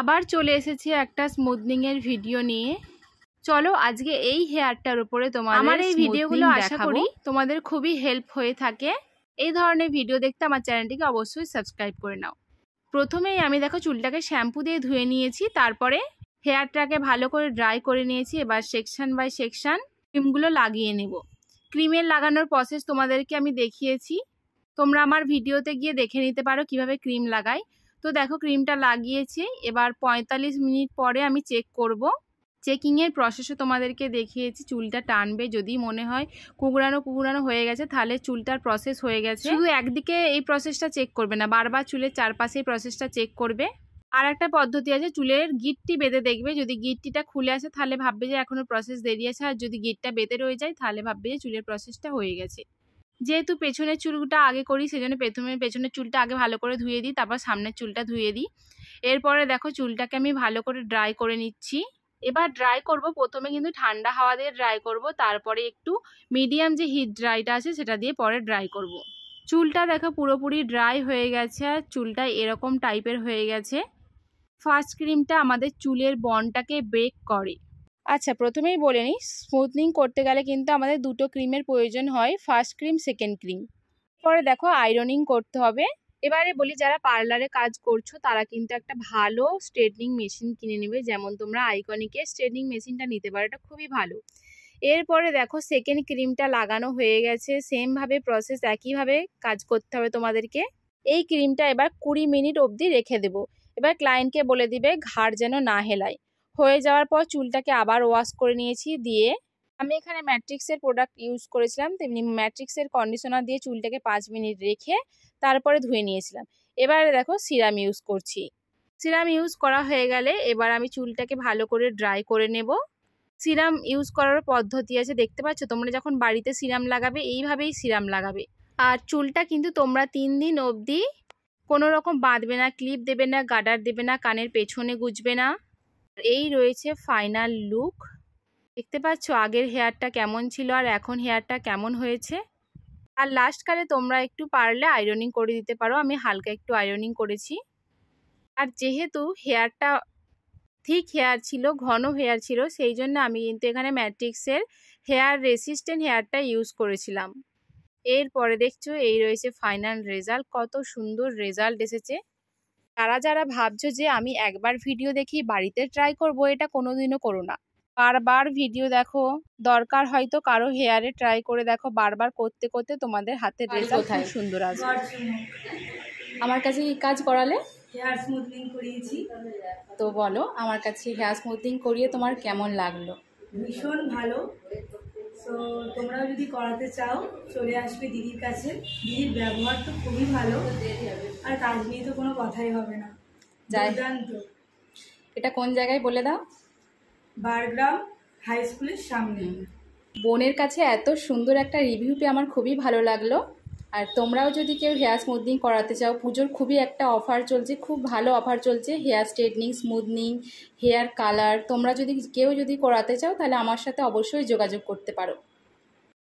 আবার চলে এসেছি একটা স্মুথনিং এর ভিডিও নিয়ে। চলো আজকে এই হেয়ারটার উপরে আমার এই ভিডিওগুলো আশা করি তোমাদের খুবই হেল্প হয়ে থাকে। এই ধরনের ভিডিও দেখতে আমার চ্যানেলটিকে অবশ্যই সাবস্ক্রাইব করে নাও। প্রথমেই আমি দেখো চুলটাকে শ্যাম্পু দিয়ে ধুয়ে নিয়েছি, তারপরে হেয়ারটাকে ভালো করে ড্রাই করে নিয়েছি। এবার সেকশন বাই সেকশন ক্রিমগুলো লাগিয়ে নেব। ক্রিমের লাগানোর প্রসেস তোমাদেরকে আমি দেখিয়েছি, তোমরা আমার ভিডিওতে গিয়ে দেখে নিতে পারো কিভাবে ক্রিম লাগাই। তো দেখো ক্রিমটা লাগিয়েছি, এবার 45 মিনিট পরে আমি চেক করব। চেকিংয়ের প্রসেসও তোমাদেরকে দেখিয়েছি। চুলটা টানবে, যদি মনে হয় কুকড়ানো হয়ে গেছে তাহলে চুলটার প্রসেস হয়ে গেছে। শুধু একদিকে এই প্রসেসটা চেক করবে না, বারবার চুলের চারপাশে এই প্রসেসটা চেক করবে। আর একটা পদ্ধতি আছে, চুলের গিঁটটি বেঁধে দেখবে, যদি গিঁটটিটা খুলে আসে তাহলে ভাববে যে এখনো প্রসেস দেরি আছে, আর যদি গিঁটটা বেঁধে রয়ে যায় তাহলে ভাববে যে চুলের প্রসেসটা হয়ে গেছে। যেহেতু পেছনের চুলটা আগে করি সেজন্য পেছনের চুলটা আগে ভালো করে ধুয়ে দিই, তারপর সামনের চুলটা ধুয়ে দিই। এরপরে দেখো চুলটাকে আমি ভালো করে ড্রাই করে নিচ্ছি। এবার ড্রাই করব, প্রথমে কিন্তু ঠান্ডা হাওয়া দিয়ে ড্রাই করব, তারপরে একটু মিডিয়াম যে হিট ড্রাইটা আছে সেটা দিয়ে পরে ড্রাই করব। চুলটা দেখো পুরোপুরি ড্রাই হয়ে গেছে, আর চুলটা এরকম টাইপের হয়ে গেছে। ফার্স্ট ক্রিমটা আমাদের চুলের বন্ডটাকে ব্রেক করে। আচ্ছা, প্রথমেই বলে নিই, স্মুথনিং করতে গেলে কিন্তু আমাদের দুটো ক্রিমের প্রয়োজন হয়, ফার্স্ট ক্রিম সেকেন্ড ক্রিম। পরে দেখো আয়রনিং করতে হবে। এবারে বলি, যারা পার্লারে কাজ করছো তারা কিন্তু একটা ভালো স্ট্রেটনিং মেশিন কিনে নেবে, যেমন তোমরা আইকনিকের স্ট্রেটনিং মেশিনটা নিতে পারো, এটা খুবই ভালো। এরপরে দেখো সেকেন্ড ক্রিমটা লাগানো হয়ে গেছে, সেমভাবে প্রসেস একইভাবে কাজ করতে হবে তোমাদেরকে। এই ক্রিমটা এবার 20 মিনিট অবধি রেখে দেবো। এবার ক্লায়েন্টকে বলে দিবে ঘাড় যেন না হেলায়। হয়ে যাওয়ার পর চুলটাকে আবার ওয়াশ করে নিয়েছি, দিয়ে আমি এখানে ম্যাট্রিক্সের প্রোডাক্ট ইউজ করেছিলাম, তেমনি ম্যাট্রিক্সের কন্ডিশনার দিয়ে চুলটাকে 5 মিনিট রেখে তারপরে ধুয়ে নিয়েছিলাম। এবারে দেখো সিরাম ইউজ করছি। সিরাম ইউজ করা হয়ে গেলে এবার আমি চুলটাকে ভালো করে ড্রাই করে নেব। সিরাম ইউজ করার পদ্ধতি আছে, দেখতে পাচ্ছ তোমরা যখন বাড়িতে সিরাম লাগাবে এইভাবেই সিরাম লাগাবে। আর চুলটা কিন্তু তোমরা 3 দিন অবধি কোনো রকম বাঁধবে না, ক্লিপ দেবে না, গার্ডার দেবে না, কানের পেছনে গুজবে না। এই রয়েছে ফাইনাল লুক। দেখতে পাচ্ছ আগের হেয়ারটা কেমন ছিল আর এখন হেয়ারটা কেমন হয়েছে। আর লাস্টকালে তোমরা একটু পারলে আয়রনিং করে দিতে পারো, আমি হালকা একটু আয়রনিং করেছি। আর যেহেতু হেয়ারটা থিক হেয়ার ছিল, ঘন হেয়ার ছিল, সেই জন্য আমি কিন্তু এখানে ম্যাট্রিক্সের হেয়ার রেসিস্ট্যান্ট হেয়ারটা ইউজ করেছিলাম। এরপরে দেখছো এই রয়েছে ফাইনাল রেজাল্ট, কত সুন্দর রেজাল্ট এসেছে। যারা ভাবছো যে আমি একবার ভিডিও দেখি বাড়িতে ট্রাই করব, এটা কোনোদিনও করো না। বারবার ভিডিও দেখো, দরকার হয়তো কারো হেয়ারে ট্রাই করে দেখো, বারবার করতে করতে তোমাদের হাতের রেজাল্ট খুব সুন্দর আসবে। আমার কাছে কি কাজ করালে? হেয়ার স্মুথনিং করিয়েছি। তো বলো, আমার কাছে হেয়ার স্মুথনিং করিয়ে তোমার কেমন লাগলো? ভীষণ ভালো। তো তোমরাও যদি করাতে চাও চলে আসবে দিদির কাছে। দিদির ব্যবহার তো খুবই ভালো, আর কাজ নিয়ে তো কোনো কথাই হবে না। দুর্দান্ত। এটা কোন জায়গায় বলে দাও? বারগ্রাম হাই স্কুলের সামনে। বোনের কাছে এত সুন্দর একটা রিভিউ পেয়ে আমার খুবই ভালো লাগলো। আর তোমরাও যদি কেউ হেয়ার স্মুথনিং করাতে চাও, পুজোর খুবই একটা অফার চলছে, খুব ভালো অফার চলছে। Hair straightening, smoothing, hair colour, তোমরা যদি কেউ করাতে চাও তাহলে আমার সাথে অবশ্যই যোগাযোগ করতে পারো।